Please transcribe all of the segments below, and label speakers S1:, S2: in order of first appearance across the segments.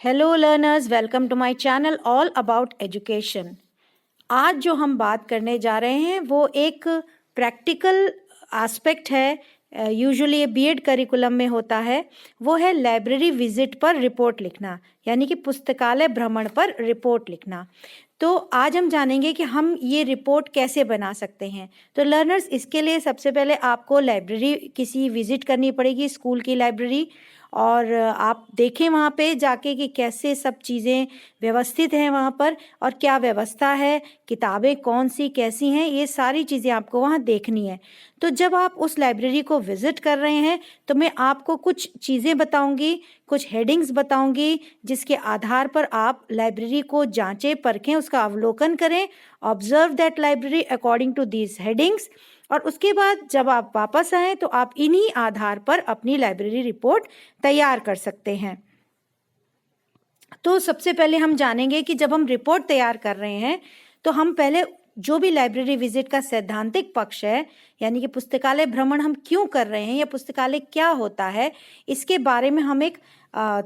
S1: Hello learners, welcome to my channel all about education. आज जो हम बात करने जा रहे हैं वो एक प्रैक्टिकल एस्पेक्ट है। यूजुअली ये बीएड करिकुलम में होता है। वो है लाइब्रेरी विजिट पर रिपोर्ट लिखना, यानी कि पुस्तकालय भ्रमण पर रिपोर्ट लिखना। तो आज हम जानेंगे कि हम ये रिपोर्ट कैसे बना सकते हैं। तो लर्नर्स, इसके लिए सबसे पहले आपको लाइब्रेरी किसी विजिट करनी पड़ेगी, स्कूल की लाइब्रेरी, और आप देखें वहाँ पे जाके कि कैसे सब चीज़ें व्यवस्थित हैं वहाँ पर, और क्या व्यवस्था है, किताबें कौन सी कैसी हैं, ये सारी चीज़ें आपको वहाँ देखनी है। तो जब आप उस लाइब्रेरी को विज़िट कर रहे हैं तो मैं आपको कुछ चीज़ें बताऊंगी, कुछ हेडिंग्स बताऊंगी, जिसके आधार पर आप लाइब्रेरी को जांचें, परखें, उसका अवलोकन करें। Observe that library according to these headings. और उसके बाद जब आप वापस आएँ तो आप इन्हीं आधार पर अपनी लाइब्रेरी रिपोर्ट तैयार कर सकते हैं। तो सबसे पहले हम जानेंगे कि जब हम रिपोर्ट तैयार कर रहे हैं तो हम पहले जो भी लाइब्रेरी विजिट का सैद्धांतिक पक्ष है, यानी कि पुस्तकालय भ्रमण हम क्यों कर रहे हैं या पुस्तकालय क्या होता है, इसके बारे में हम एक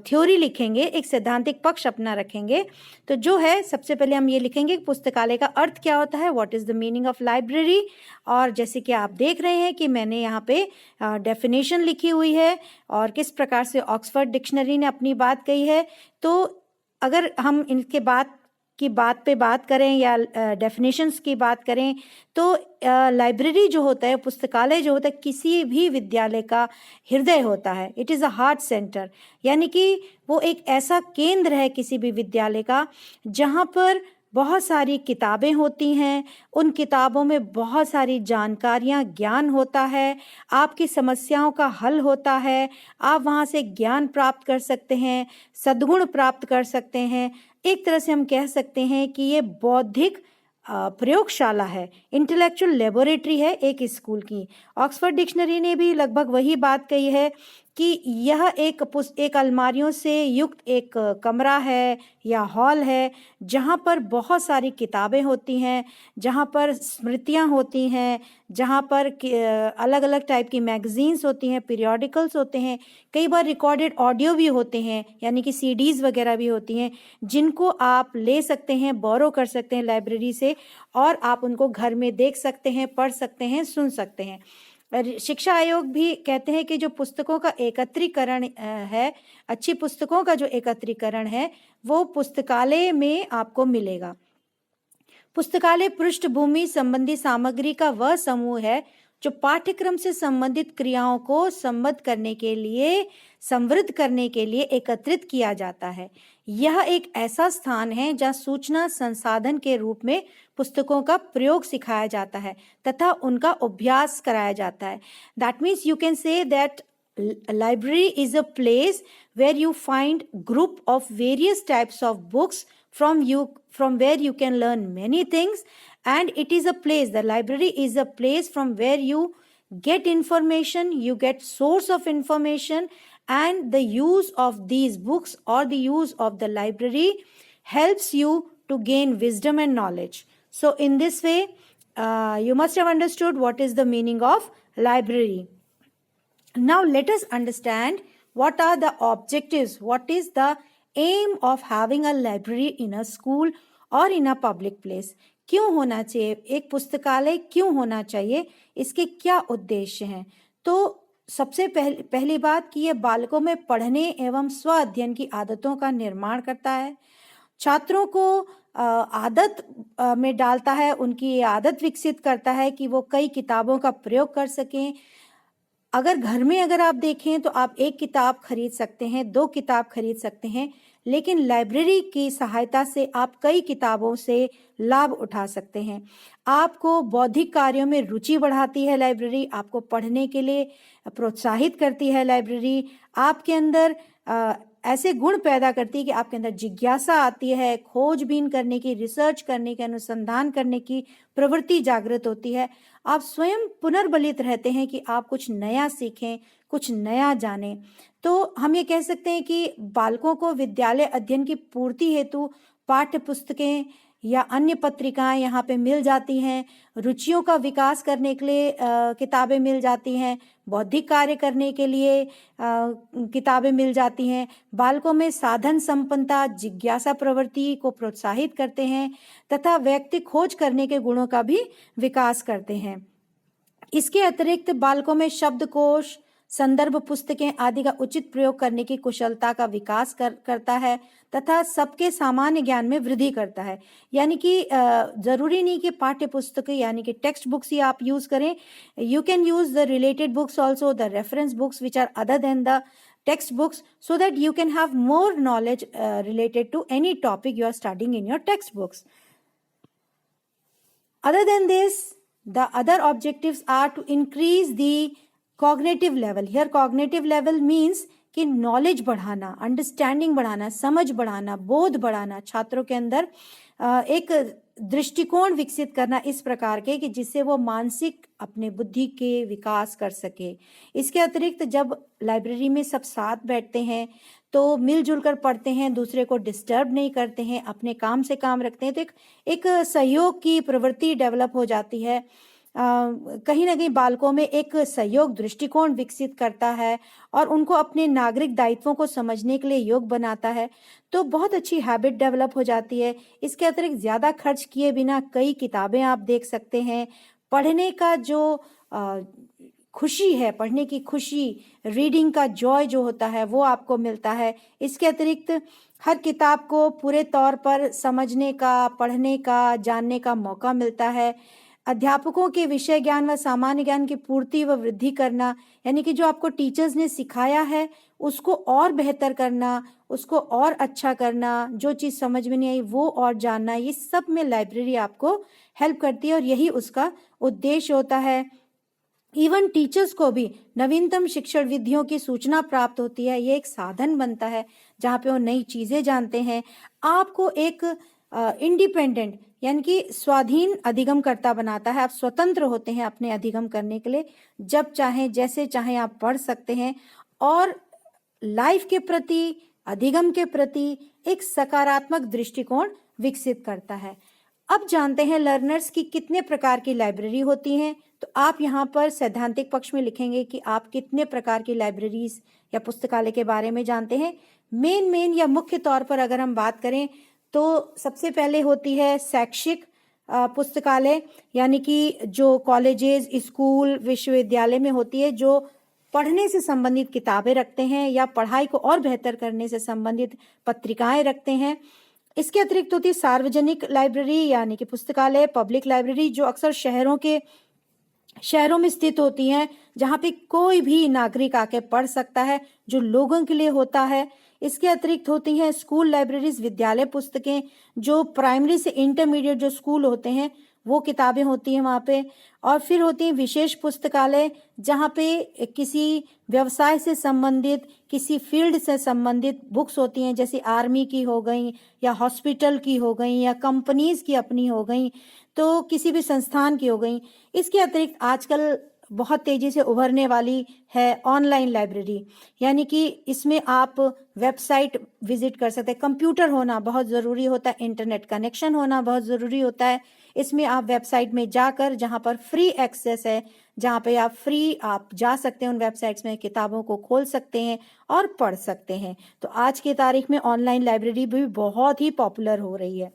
S1: थ्योरी लिखेंगे, एक सैद्धांतिक पक्ष अपना रखेंगे। तो जो है, सबसे पहले हम ये लिखेंगे कि पुस्तकालय का अर्थ क्या होता है, what is the meaning of library. और जैसे कि आप देख रहे हैं कि मैंने यहाँ पे डेफिनेशन लिखी हुई है और किस प्रकार से ऑक्सफोर्ड डिक्शनरी ने अपनी बात कही है। तो अगर हम इनके बात पे बात करें या डेफिनेशंस की बात करें तो लाइब्रेरी जो होता है, पुस्तकालय जो होता है, किसी भी विद्यालय का हृदय होता है। It is a heart centre, यानी कि वो एक ऐसा केंद्र है किसी भी विद्यालय का जहाँ पर बहुत सारी किताबें होती हैं। उन किताबों में बहुत सारी जानकारियाँ, ज्ञान होता है, आपकी समस्याओं का हल होता है। आप वहाँ से ज्ञान प्राप्त कर सकते हैं, सद्गुण प्राप्त कर सकते हैं। एक तरह से हम कह सकते हैं कि ये बौद्धिक प्रयोगशाला है, इंटेलेक्चुअल लेबोरेटरी है एक स्कूल की। ऑक्सफोर्ड डिक्शनरी ने भी लगभग वही बात कही है कि यह एक अलमारियों से युक्त एक कमरा है या हॉल है जहाँ पर बहुत सारी किताबें होती हैं, जहाँ पर स्मृतियाँ होती हैं, जहाँ पर अलग अलग टाइप की मैगजीन्स होती हैं, पीरियोडिकल्स होते हैं, कई बार रिकॉर्डेड ऑडियो भी होते हैं, यानी कि सीडीज़ वगैरह भी होती हैं, जिनको आप ले सकते हैं, बोरो कर सकते हैं लाइब्रेरी से, और आप उनको घर में देख सकते हैं, पढ़ सकते हैं, सुन सकते हैं। शिक्षा आयोग भी कहते हैं कि जो पुस्तकों का एकत्रीकरण है, अच्छी पुस्तकों का जो एकत्रीकरण है, वो पुस्तकालय में आपको मिलेगा। पुस्तकालय पृष्ठभूमि संबंधी सामग्री का वह समूह है जो पाठ्यक्रम से संबंधित क्रियाओं को संबद्ध करने के लिए, समृद्ध करने के लिए एकत्रित किया जाता है। यह एक ऐसा स्थान है जहाँ सूचना संसाधन के रूप में पुस्तकों का प्रयोग सिखाया जाता है तथा उनका अभ्यास कराया जाता है। That means you can say that library is a place where you find group of various types of books from where you can learn many things, and it is a place, the library is a place from where you get information, you get source of information, and the use of these books or the use of the library helps you to gain wisdom and knowledge. So in this way, you must have understood what is the meaning of library. Now let us understand what are the objectives, what is the aim of having a library in a school or in a public place. क्यों होना चाहिए, एक पुस्तकालय क्यों होना चाहिए, इसके क्या उद्देश्य हैं। तो सबसे पहली बात कि यह बालकों में पढ़ने एवं स्व अध्ययन की आदतों का निर्माण करता है, छात्रों को आदत में डालता है, उनकी आदत विकसित करता है कि वो कई किताबों का प्रयोग कर सकें। अगर घर में अगर आप देखें तो आप एक किताब खरीद सकते हैं, 2 किताब खरीद सकते हैं, लेकिन लाइब्रेरी की सहायता से आप कई किताबों से लाभ उठा सकते हैं। आपको बौद्धिक कार्यों में रुचि बढ़ाती है लाइब्रेरी, आपको पढ़ने के लिए प्रोत्साहित करती है लाइब्रेरी, आपके अंदर ऐसे गुण पैदा करती है कि आपके अंदर जिज्ञासा आती है, खोजबीन करने की, रिसर्च करने की, अनुसंधान करने की प्रवृत्ति जागृत होती है। आप स्वयं पुनर्बलित रहते हैं कि आप कुछ नया सीखें, कुछ नया जानें। तो हम ये कह सकते हैं कि बालकों को विद्यालय अध्ययन की पूर्ति हेतु पाठ्य पुस्तकें या अन्य पत्रिकाएं यहाँ पे मिल जाती हैं, रुचियों का विकास करने के लिए किताबें मिल जाती हैं, बौद्धिक कार्य करने के लिए किताबें मिल जाती हैं। बालकों में साधन संपन्नता, जिज्ञासा प्रवृत्ति को प्रोत्साहित करते हैं तथा व्यक्ति खोज करने के गुणों का भी विकास करते हैं। इसके अतिरिक्त बालकों में शब्दकोश, संदर्भ पुस्तकें आदि का उचित प्रयोग करने की कुशलता का विकास करता है तथा सबके सामान्य ज्ञान में वृद्धि करता है। यानी कि जरूरी नहीं कि पाठ्य पुस्तक यानी कि टेक्स्ट बुक्स ही आप यूज करें। You can use the related books also, the reference books which are other than the text books, so that you can have more knowledge related to any topic you are studying in your textbooks. Other than this, the other objectives are to increase the cognitive level. Here cognitive level means कि knowledge बढ़ाना, understanding बढ़ाना, समझ बढ़ाना, बोध बढ़ाना, छात्रों के अंदर एक दृष्टिकोण विकसित करना इस प्रकार के कि जिससे वो मानसिक अपने बुद्धि के विकास कर सके। इसके अतिरिक्त जब लाइब्रेरी में सब साथ बैठते हैं तो मिलजुल कर पढ़ते हैं, दूसरे को डिस्टर्ब नहीं करते हैं, अपने काम से काम रखते हैं, तो एक सहयोग की प्रवृत्ति डेवलप हो जाती है। कहीं ना कहीं बालकों में एक सहयोग दृष्टिकोण विकसित करता है और उनको अपने नागरिक दायित्वों को समझने के लिए योग्य बनाता है, तो बहुत अच्छी हैबिट डेवलप हो जाती है। इसके अतिरिक्त ज़्यादा खर्च किए बिना कई किताबें आप देख सकते हैं। पढ़ने का जो खुशी है, पढ़ने की खुशी, रीडिंग का जॉय जो होता है वो आपको मिलता है। इसके अतिरिक्त हर किताब को पूरे तौर पर समझने का, पढ़ने का, जानने का मौका मिलता है। अध्यापकों के विषय ज्ञान व सामान्य ज्ञान की पूर्ति व वृद्धि करना, यानी कि जो आपको टीचर्स ने सिखाया है उसको और बेहतर करना, उसको और अच्छा करना, जो चीज़ समझ में नहीं आई वो और जानना, ये सब में लाइब्रेरी आपको हेल्प करती है और यही उसका उद्देश्य होता है। इवन टीचर्स को भी नवीनतम शिक्षण विधियों की सूचना प्राप्त होती है। ये एक साधन बनता है जहाँ पे वो नई चीज़ें जानते हैं। आपको एक इंडिपेंडेंट यानी कि स्वाधीन अधिगमकर्ता बनाता है। आप स्वतंत्र होते हैं अपने अधिगम करने के लिए, जब चाहें जैसे चाहें आप पढ़ सकते हैं और लाइफ के प्रति, अधिगम के प्रति एक सकारात्मक दृष्टिकोण विकसित करता है। अब जानते हैं लर्नर्स की कितने प्रकार की लाइब्रेरी होती हैं। तो आप यहाँ पर सैद्धांतिक पक्ष में लिखेंगे कि आप कितने प्रकार की लाइब्रेरीज या पुस्तकालय के बारे में जानते हैं। मेन या मुख्य तौर पर अगर हम बात करें तो सबसे पहले होती है शैक्षिक पुस्तकालय, यानी कि जो कॉलेजेस, स्कूल, विश्वविद्यालय में होती है, जो पढ़ने से संबंधित किताबें रखते हैं या पढ़ाई को और बेहतर करने से संबंधित पत्रिकाएं रखते हैं। इसके अतिरिक्त होती है सार्वजनिक लाइब्रेरी यानी कि पुस्तकालय, पब्लिक लाइब्रेरी, जो अक्सर शहरों में स्थित होती हैं, जहाँ पे कोई भी नागरिक आके पढ़ सकता है, जो लोगों के लिए होता है। इसके अतिरिक्त होती हैं स्कूल लाइब्रेरीज, विद्यालय पुस्तकें, जो प्राइमरी से इंटरमीडिएट जो स्कूल होते हैं वो किताबें होती हैं वहाँ पे। और फिर होती हैं विशेष पुस्तकालय, जहाँ पे किसी व्यवसाय से संबंधित, किसी फील्ड से संबंधित बुक्स होती हैं, जैसे आर्मी की हो गई या हॉस्पिटल की हो गई या कंपनीज की अपनी हो गई, तो किसी भी संस्थान की हो गई। इसके अतिरिक्त आजकल बहुत तेजी से उभरने वाली है ऑनलाइन लाइब्रेरी, यानी कि इसमें आप वेबसाइट विजिट कर सकते हैं। कंप्यूटर होना बहुत ज़रूरी होता है, इंटरनेट कनेक्शन होना बहुत ज़रूरी होता है। इसमें आप वेबसाइट में जाकर, जहां पर फ्री एक्सेस है, जहां पे आप जा सकते हैं, उन वेबसाइट्स में किताबों को खोल सकते हैं और पढ़ सकते हैं। तो आज की तारीख में ऑनलाइन लाइब्रेरी भी बहुत ही पॉपुलर हो रही है।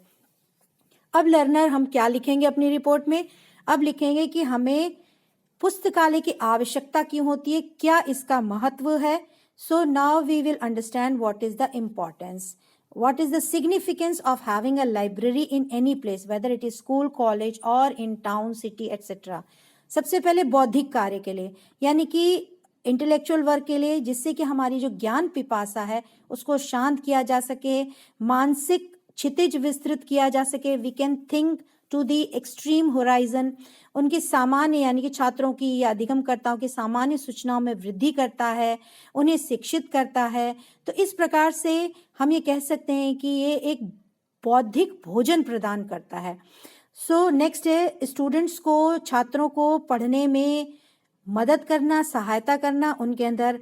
S1: अब लर्नर हम क्या लिखेंगे अपनी रिपोर्ट में? अब लिखेंगे कि हमें पुस्तकालय की आवश्यकता क्यों होती है, क्या इसका महत्व है। So now we will understand what is the importance, what is the significance of having a library in any place, whether it is school, college or in town, city, etc. सबसे पहले बौद्धिक कार्य के लिए, यानी कि इंटेलेक्चुअल वर्क के लिए, जिससे कि हमारी जो ज्ञान पिपासा है उसको शांत किया जा सके, मानसिक क्षितिज विस्तृत किया जा सके। We can think to the extreme horizon. उनकी सामान्य यानी कि छात्रों की या अधिगमकर्ताओं की सामान्य सूचनाओं में वृद्धि करता है, उन्हें शिक्षित करता है। तो इस प्रकार से हम ये कह सकते हैं कि ये एक बौद्धिक भोजन प्रदान करता है। सो नेक्स्ट है स्टूडेंट्स को, छात्रों को पढ़ने में मदद करना, सहायता करना, उनके अंदर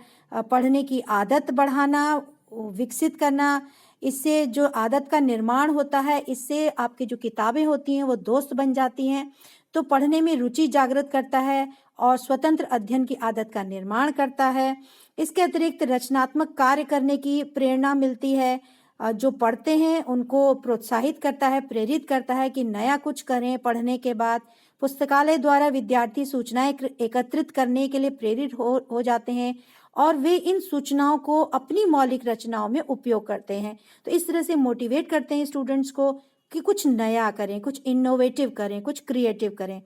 S1: पढ़ने की आदत बढ़ाना, विकसित करना। इससे जो आदत का निर्माण होता है, इससे आपकी जो किताबें होती हैं वो दोस्त बन जाती हैं। तो पढ़ने में रुचि जागृत करता है और स्वतंत्र अध्ययन की आदत का निर्माण करता है। इसके अतिरिक्त रचनात्मक कार्य करने की प्रेरणा मिलती है। जो पढ़ते हैं उनको प्रोत्साहित करता है, प्रेरित करता है कि नया कुछ करें। पढ़ने के बाद पुस्तकालय द्वारा विद्यार्थी सूचनाएं एकत्रित करने के लिए प्रेरित हो जाते हैं और वे इन सूचनाओं को अपनी मौलिक रचनाओं में उपयोग करते हैं। तो इस तरह से मोटिवेट करते हैं स्टूडेंट्स को कि कुछ नया करें, कुछ इनोवेटिव करें, कुछ क्रिएटिव करें।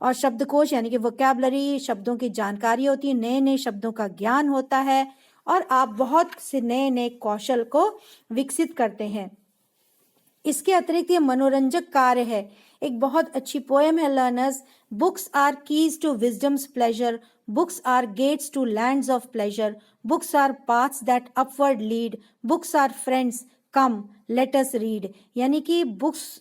S1: और शब्दकोश यानी कि वोकैबुलरी, शब्दों की जानकारी होती है, नए नए शब्दों का ज्ञान होता है और आप बहुत से नए नए कौशल को विकसित करते हैं। इसके अतिरिक्त ये मनोरंजक कार्य है। एक बहुत अच्छी पोएम है learners, books are keys to wisdom's pleasure, books are gates to lands of pleasure, books are paths that upward lead, books are friends come let us read. यानी कि बुक्स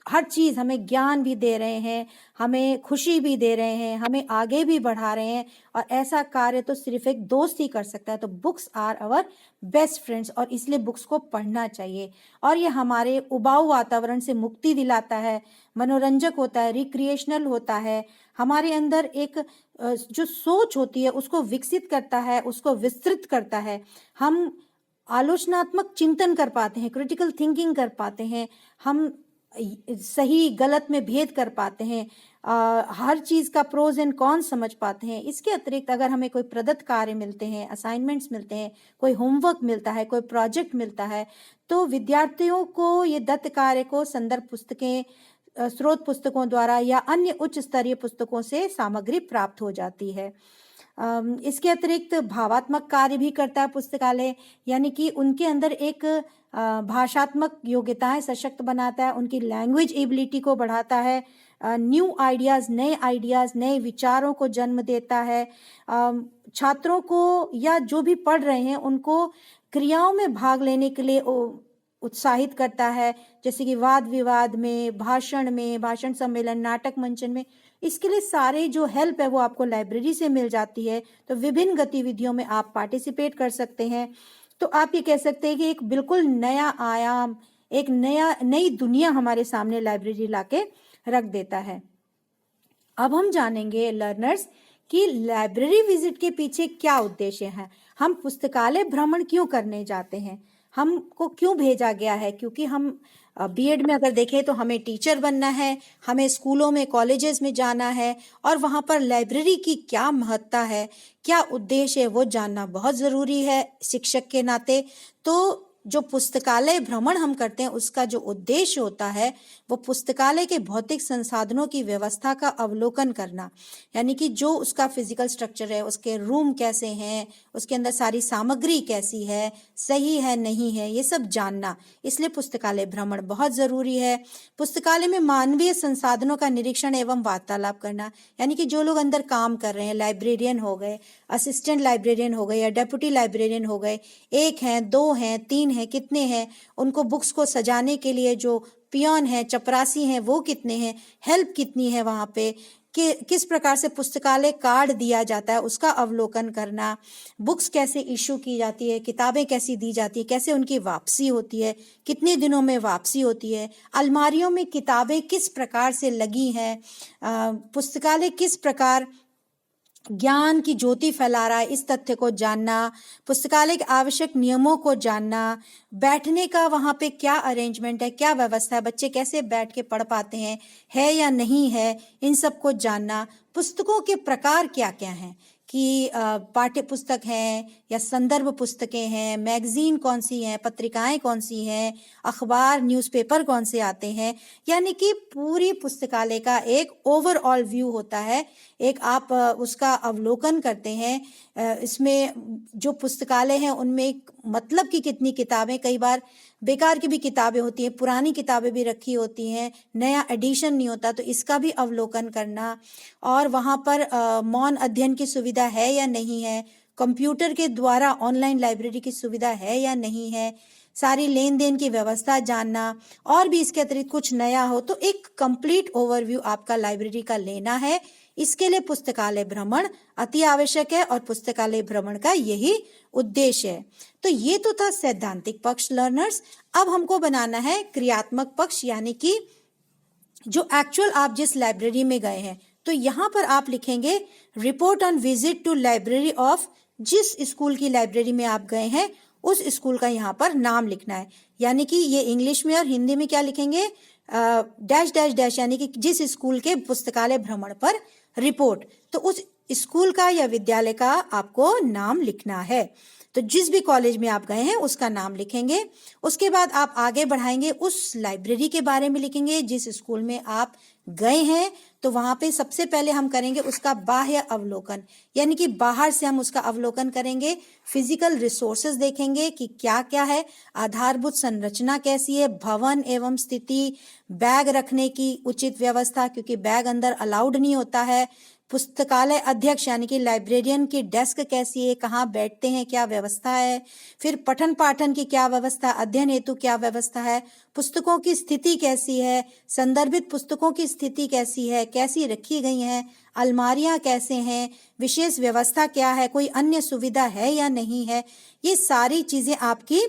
S1: हर चीज हमें ज्ञान भी दे रहे हैं, हमें खुशी भी दे रहे हैं, हमें आगे भी बढ़ा रहे हैं और ऐसा कार्य तो सिर्फ एक दोस्त ही कर सकता है। तो books are our best friends और इसलिए बुक्स को पढ़ना चाहिए और ये हमारे उबाऊ वातावरण से मुक्ति दिलाता है, मनोरंजक होता है, रिक्रिएशनल होता है, हमारे अंदर एक जो सोच होती है उसको विकसित करता है, उसको विस्तृत करता है। हम आलोचनात्मक चिंतन कर पाते हैं, क्रिटिकल थिंकिंग कर पाते हैं, हम सही गलत में भेद कर पाते हैं, हर चीज का प्रोज एंड कॉन समझ पाते हैं। इसके अतिरिक्त अगर हमें कोई प्रदत्त कार्य मिलते हैं, असाइनमेंट्स मिलते हैं, कोई होमवर्क मिलता है, कोई प्रोजेक्ट मिलता है, तो विद्यार्थियों को ये दत्त कार्य को संदर्भ पुस्तकें, स्रोत पुस्तकों द्वारा या अन्य उच्च स्तरीय पुस्तकों से सामग्री प्राप्त हो जाती है। इसके अतिरिक्त भावात्मक कार्य भी करता है पुस्तकालय, यानी कि उनके अंदर एक भाषात्मक योग्यताएं सशक्त बनाता है, उनकी लैंग्वेज एबिलिटी को बढ़ाता है, न्यू आइडियाज, नए विचारों को जन्म देता है। छात्रों को या जो भी पढ़ रहे हैं उनको क्रियाओं में भाग लेने के लिए उत्साहित करता है, जैसे कि वाद विवाद में, भाषण सम्मेलन, नाटक मंचन में। इसके लिए सारे जो हेल्प है वो आपको लाइब्रेरी से मिल जाती है। तो विभिन्न गतिविधियों में आप पार्टिसिपेट कर सकते हैं। तो आप ये कह सकते हैं कि एक बिल्कुल नया आयाम, एक नई दुनिया हमारे सामने लाइब्रेरी लाके रख देता है। अब हम जानेंगे लर्नर्स कि लाइब्रेरी विजिट के पीछे क्या उद्देश्य है, हम पुस्तकालय भ्रमण क्यों करने जाते हैं, हमको क्यों भेजा गया है। क्योंकि हम बीएड में अगर देखें तो हमें टीचर बनना है, हमें स्कूलों में, कॉलेजेस में जाना है और वहाँ पर लाइब्रेरी की क्या महत्ता है, क्या उद्देश्य है, वो जानना बहुत ज़रूरी है शिक्षक के नाते। तो जो पुस्तकालय भ्रमण हम करते हैं उसका जो उद्देश्य होता है वो पुस्तकालय के भौतिक संसाधनों की व्यवस्था का अवलोकन करना, यानी कि जो उसका फिजिकल स्ट्रक्चर है, उसके रूम कैसे हैं, उसके अंदर सारी सामग्री कैसी है, सही है नहीं है, ये सब जानना। इसलिए पुस्तकालय भ्रमण बहुत ज़रूरी है। पुस्तकालय में मानवीय संसाधनों का निरीक्षण एवं वार्तालाप करना, यानी कि जो लोग अंदर काम कर रहे हैं, लाइब्रेरियन हो गए, असिस्टेंट लाइब्रेरियन हो गए या डेप्यूटी लाइब्रेरियन हो गए, 1 हैं, 2 हैं, 3 हैं, कितने हैं, उनको बुक्स को सजाने के लिए जो पियोन है, चपरासी हैं, वो कितने हैं, हेल्प कितनी है वहाँ पे, कि किस प्रकार से पुस्तकालय कार्ड दिया जाता है उसका अवलोकन करना, बुक्स कैसे इशू की जाती है, किताबें कैसी दी जाती है, कैसे उनकी वापसी होती है, कितने दिनों में वापसी होती है, अलमारियों में किताबें किस प्रकार से लगी हैं, पुस्तकालय किस प्रकार ज्ञान की ज्योति फैला रहा है, इस तथ्य को जानना, पुस्तकालय के आवश्यक नियमों को जानना, बैठने का वहाँ पे क्या अरेंजमेंट है, क्या व्यवस्था है, बच्चे कैसे बैठ के पढ़ पाते हैं, है या नहीं है, इन सब को जानना। पुस्तकों के प्रकार क्या क्या हैं कि पाठ्य पुस्तक हैं या संदर्भ पुस्तकें हैं, मैगजीन कौन सी हैं, पत्रिकाएं कौन सी हैं, अखबार, न्यूज़पेपर कौन से आते हैं, यानी कि पूरी पुस्तकालय का एक ओवरऑल व्यू होता है, एक आप उसका अवलोकन करते हैं। इसमें जो पुस्तकालय हैं उनमें मतलब कि कितनी किताबें, कई बार बेकार की भी किताबें होती हैं, पुरानी किताबें भी रखी होती हैं, नया एडिशन नहीं होता, तो इसका भी अवलोकन करना। और वहाँ पर मौन अध्ययन की सुविधा है या नहीं है, कंप्यूटर के द्वारा ऑनलाइन लाइब्रेरी की सुविधा है या नहीं है, सारी लेन देन की व्यवस्था जानना। और भी इसके अतिरिक्त कुछ नया हो तो एक कंप्लीट ओवरव्यू आपका लाइब्रेरी का लेना है। इसके लिए पुस्तकालय भ्रमण अति आवश्यक है और पुस्तकालय भ्रमण का यही उद्देश्य है। तो ये तो था सैद्धांतिक पक्ष लर्नर्स। अब हमको बनाना है क्रियात्मक पक्ष, यानी कि जो एक्चुअल आप जिस लाइब्रेरी में गए हैं तो यहाँ पर आप लिखेंगे report on visit to library of, जिस स्कूल की लाइब्रेरी में आप गए हैं उस स्कूल का यहाँ पर नाम लिखना है। यानी कि ये इंग्लिश में और हिंदी में क्या लिखेंगे, डैश डैश डैश, यानी कि जिस स्कूल के पुस्तकालय भ्रमण पर रिपोर्ट, तो उस स्कूल का या विद्यालय का आपको नाम लिखना है। तो जिस भी कॉलेज में आप गए हैं उसका नाम लिखेंगे। उसके बाद आप आगे बढ़ाएंगे, उस लाइब्रेरी के बारे में लिखेंगे जिस स्कूल में आप गए हैं। तो वहां पे सबसे पहले हम करेंगे उसका बाह्य अवलोकन, यानी कि बाहर से हम उसका अवलोकन करेंगे, फिजिकल रिसोर्सेज देखेंगे कि क्या क्या है, आधारभूत संरचना कैसी है, भवन एवं स्थिति, बैग रखने की उचित व्यवस्था, क्योंकि बैग अंदर अलाउड नहीं होता है, पुस्तकालय अध्यक्ष यानी कि लाइब्रेरियन की डेस्क कैसी है, कहाँ बैठते हैं, क्या व्यवस्था है, फिर पठन पाठन की क्या व्यवस्था, अध्ययन हेतु क्या व्यवस्था है, पुस्तकों की स्थिति कैसी है, संदर्भित पुस्तकों की स्थिति कैसी है, कैसी रखी गई हैं, अलमारियां कैसे हैं, विशेष व्यवस्था क्या है, कोई अन्य सुविधा है या नहीं है। ये सारी चीजें आपकी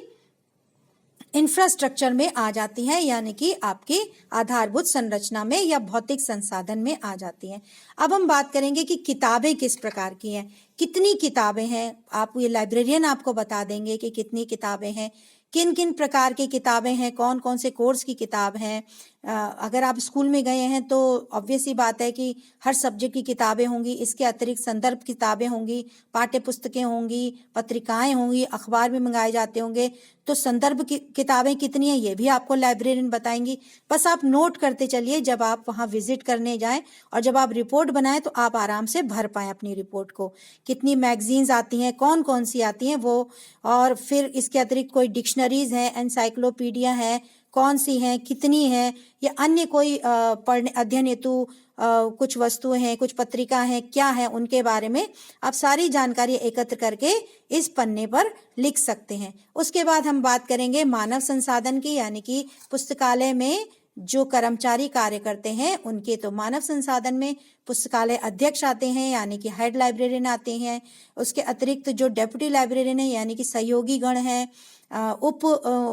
S1: इंफ्रास्ट्रक्चर में आ जाती हैं, यानी कि आपकी आधारभूत संरचना में या भौतिक संसाधन में आ जाती हैं। अब हम बात करेंगे कि किताबें किस प्रकार की हैं, कितनी किताबें हैं। आप ये लाइब्रेरियन आपको बता देंगे कि कितनी किताबें हैं, किन किन प्रकार की किताबें हैं, कौन कौन से कोर्स की किताब हैं। अगर आप स्कूल में गए हैं तो ऑब्वियस ही बात है कि हर सब्जेक्ट की किताबें होंगी, इसके अतिरिक्त संदर्भ किताबें होंगी, पाठ्य पुस्तकें होंगी, पत्रिकाएं होंगी, अखबार भी मंगाए जाते होंगे। तो संदर्भ की किताबें कितनी है ये भी आपको लाइब्रेरियन बताएंगी। बस आप नोट करते चलिए, जब आप वहाँ विजिट करने जाएं और जब आप रिपोर्ट बनाएं तो आप आराम से भर पाएं अपनी रिपोर्ट को। कितनी मैगजीन्स आती हैं, कौन कौन सी आती हैं वो, और फिर इसके अतिरिक्त कोई डिक्शनरीज हैं, एनसाइक्लोपीडिया है, कौन सी हैं, कितनी हैं, या अन्य कोई पढ़ने अध्ययन हेतु कुछ वस्तुएं हैं, कुछ पत्रिका हैं, क्या है, उनके बारे में आप सारी जानकारी एकत्र करके इस पन्ने पर लिख सकते हैं। उसके बाद हम बात करेंगे मानव संसाधन की, यानी कि पुस्तकालय में जो कर्मचारी कार्य करते हैं उनके। तो मानव संसाधन में पुस्तकालय अध्यक्ष आते हैं, यानी कि हेड लाइब्रेरियन आते हैं। उसके अतिरिक्त जो डेप्यूटी लाइब्रेरियन है, यानी कि सहयोगी गण हैं, उप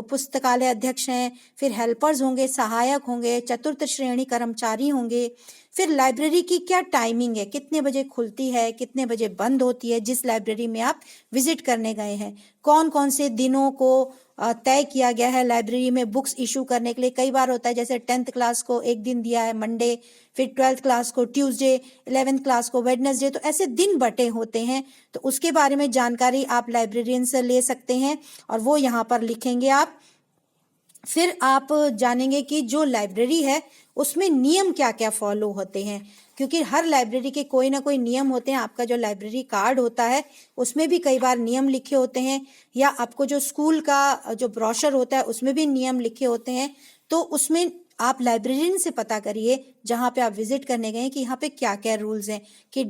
S1: पुस्तकालय अध्यक्ष हैं, फिर हेल्पर्स होंगे, सहायक होंगे, चतुर्थ श्रेणी कर्मचारी होंगे। फिर लाइब्रेरी की क्या टाइमिंग है, कितने बजे खुलती है, कितने बजे बंद होती है, जिस लाइब्रेरी में आप विजिट करने गए हैं। कौन कौन से दिनों को तय किया गया है लाइब्रेरी में बुक्स इशू करने के लिए। कई बार होता है जैसे 10th क्लास को एक दिन दिया है मंडे, फिर 12th क्लास को ट्यूसडे, 11th क्लास को वेडनेसडे, तो ऐसे दिन बटे होते हैं। तो उसके बारे में जानकारी आप लाइब्रेरियन से ले सकते हैं और वो यहाँ पर लिखेंगे आप। फिर आप जानेंगे कि जो लाइब्रेरी है उसमें नियम क्या क्या फॉलो होते हैं, क्योंकि हर लाइब्रेरी के कोई ना कोई नियम होते हैं। आपका जो लाइब्रेरी कार्ड होता है उसमें भी कई बार नियम लिखे होते हैं, या आपको जो स्कूल का जो ब्रोशर होता है उसमें भी नियम लिखे होते हैं। तो उसमें आप लाइब्रेरियन से पता करिए जहाँ पे आप विजिट करने गए कि यहाँ पे क्या क्या रूल्स हैं, कि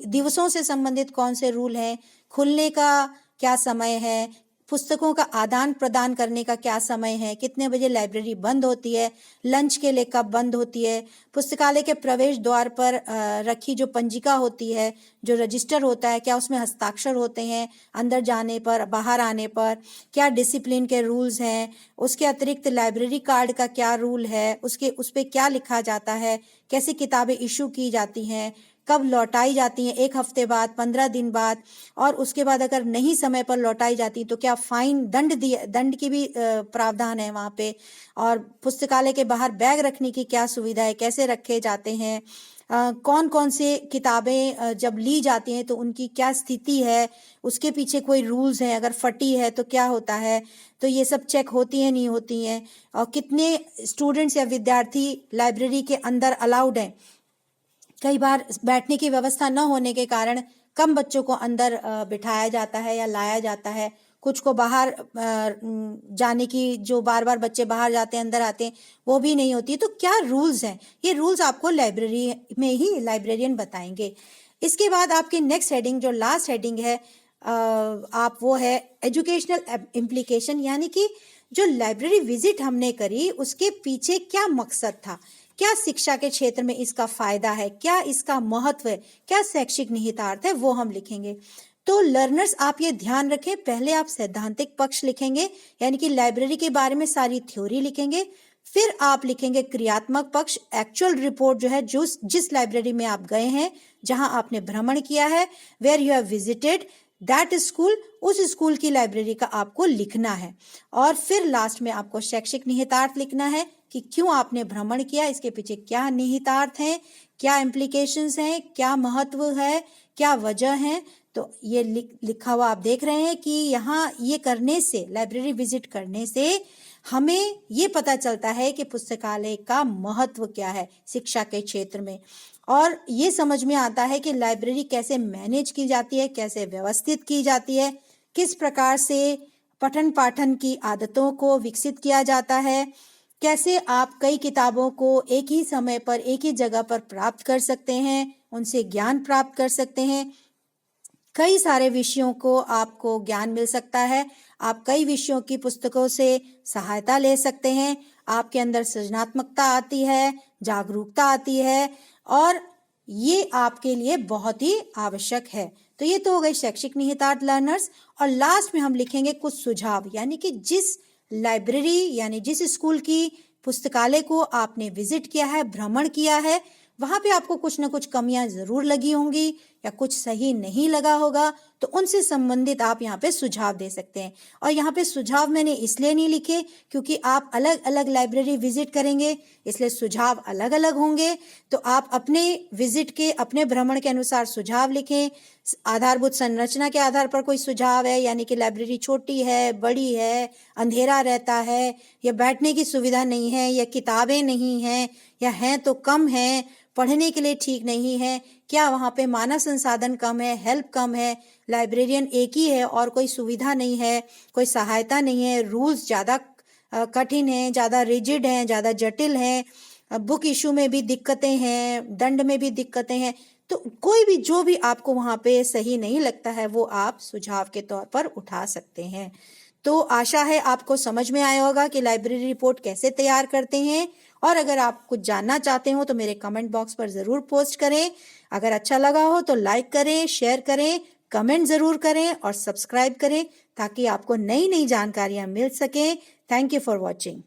S1: दिवसों से संबंधित कौन से रूल हैं, खुलने का क्या समय है, पुस्तकों का आदान प्रदान करने का क्या समय है, कितने बजे लाइब्रेरी बंद होती है, लंच के लिए कब बंद होती है, पुस्तकालय के प्रवेश द्वार पर रखी जो पंजिका होती है, जो रजिस्टर होता है, क्या उसमें हस्ताक्षर होते हैं अंदर जाने पर, बाहर आने पर, क्या डिसिप्लिन के रूल्स हैं। उसके अतिरिक्त लाइब्रेरी कार्ड का क्या रूल है, उस पर क्या लिखा जाता है, कैसी किताबें इशू की जाती हैं, कब लौटाई जाती हैं, 1 हफ्ते बाद, 15 दिन बाद, और उसके बाद अगर नहीं समय पर लौटाई जाती तो क्या फाइन, दंड की भी प्रावधान है वहाँ पे। और पुस्तकालय के बाहर बैग रखने की क्या सुविधा है, कैसे रखे जाते हैं, कौन कौन से किताबें जब ली जाती हैं तो उनकी क्या स्थिति है, उसके पीछे कोई रूल्स हैं, अगर फटी है तो क्या होता है। तो ये सब चेक होती है नहीं होती हैं, और कितने स्टूडेंट्स या विद्यार्थी लाइब्रेरी के अंदर अलाउड हैं। कई बार बैठने की व्यवस्था न होने के कारण कम बच्चों को अंदर बिठाया जाता है या लाया जाता है, कुछ को बाहर जाने की, जो बार बार बच्चे बाहर जाते हैं अंदर आते हैं, वो भी नहीं होती। तो क्या रूल्स हैं, ये रूल्स आपको लाइब्रेरी में ही लाइब्रेरियन बताएंगे। इसके बाद आपकी नेक्स्ट हेडिंग, जो लास्ट हेडिंग है आप वो है एजुकेशनल इम्प्लीकेशन, यानी कि जो लाइब्रेरी विजिट हमने करी उसके पीछे क्या मकसद था, क्या शिक्षा के क्षेत्र में इसका फायदा है, क्या इसका महत्व है, क्या शैक्षिक निहितार्थ है, वो हम लिखेंगे। तो लर्नर्स आप ये ध्यान रखें, पहले आप सैद्धांतिक पक्ष लिखेंगे, यानी कि लाइब्रेरी के बारे में सारी थ्योरी लिखेंगे, फिर आप लिखेंगे क्रियात्मक पक्ष, एक्चुअल रिपोर्ट जो है, जो जिस लाइब्रेरी में आप गए हैं, जहां आपने भ्रमण किया है, where you have visited that school, उस स्कूल की लाइब्रेरी का आपको लिखना है। और फिर लास्ट में आपको शैक्षिक निहितार्थ लिखना है कि क्यों आपने भ्रमण किया, इसके पीछे क्या निहितार्थ हैं, क्या इम्प्लीकेशंस हैं, क्या महत्व है, क्या वजह है। तो ये लिखा हुआ आप देख रहे हैं कि यहाँ ये करने से, लाइब्रेरी विजिट करने से हमें ये पता चलता है कि पुस्तकालय का महत्व क्या है शिक्षा के क्षेत्र में, और ये समझ में आता है कि लाइब्रेरी कैसे मैनेज की जाती है, कैसे व्यवस्थित की जाती है, किस प्रकार से पठन पाठन की आदतों को विकसित किया जाता है, कैसे आप कई किताबों को एक ही समय पर एक ही जगह पर प्राप्त कर सकते हैं, उनसे ज्ञान प्राप्त कर सकते हैं। कई सारे विषयों को आपको ज्ञान मिल सकता है, आप कई विषयों की पुस्तकों से सहायता ले सकते हैं, आपके अंदर सृजनात्मकता आती है, जागरूकता आती है, और ये आपके लिए बहुत ही आवश्यक है। तो ये तो हो गई शैक्षिक निहितार्थ लर्नर्स। और लास्ट में हम लिखेंगे कुछ सुझाव, यानी कि जिस लाइब्रेरी यानी जिस स्कूल की पुस्तकालय को आपने विजिट किया है, भ्रमण किया है, वहां पे आपको कुछ ना कुछ कमियां जरूर लगी होंगी या कुछ सही नहीं लगा होगा, तो उनसे संबंधित आप यहाँ पे सुझाव दे सकते हैं। और यहाँ पे सुझाव मैंने इसलिए नहीं लिखे क्योंकि आप अलग अलग लाइब्रेरी विजिट करेंगे, इसलिए सुझाव अलग अलग होंगे। तो आप अपने विजिट के, अपने भ्रमण के अनुसार सुझाव लिखें। आधारभूत संरचना के आधार पर कोई सुझाव है, यानी कि लाइब्रेरी छोटी है, बड़ी है, अंधेरा रहता है, या बैठने की सुविधा नहीं है, या किताबें नहीं हैं, या हैं तो कम है, पढ़ने के लिए ठीक नहीं है, क्या वहाँ पे मानव संसाधन कम है, हेल्प कम है, लाइब्रेरियन एक ही है और कोई सुविधा नहीं है, कोई सहायता नहीं है, रूल्स ज़्यादा कठिन हैं, ज़्यादा रिजिड हैं, ज़्यादा जटिल हैं, बुक इशू में भी दिक्कतें हैं, दंड में भी दिक्कतें हैं। तो कोई भी जो भी आपको वहाँ पे सही नहीं लगता है वो आप सुझाव के तौर पर उठा सकते हैं। तो आशा है आपको समझ में आया होगा कि लाइब्रेरी रिपोर्ट कैसे तैयार करते हैं। और अगर आप कुछ जानना चाहते हो तो मेरे कमेंट बॉक्स पर ज़रूर पोस्ट करें। अगर अच्छा लगा हो तो लाइक करें, शेयर करें, कमेंट ज़रूर करें और सब्सक्राइब करें ताकि आपको नई नई जानकारियाँ मिल सकें। Thank you for watching.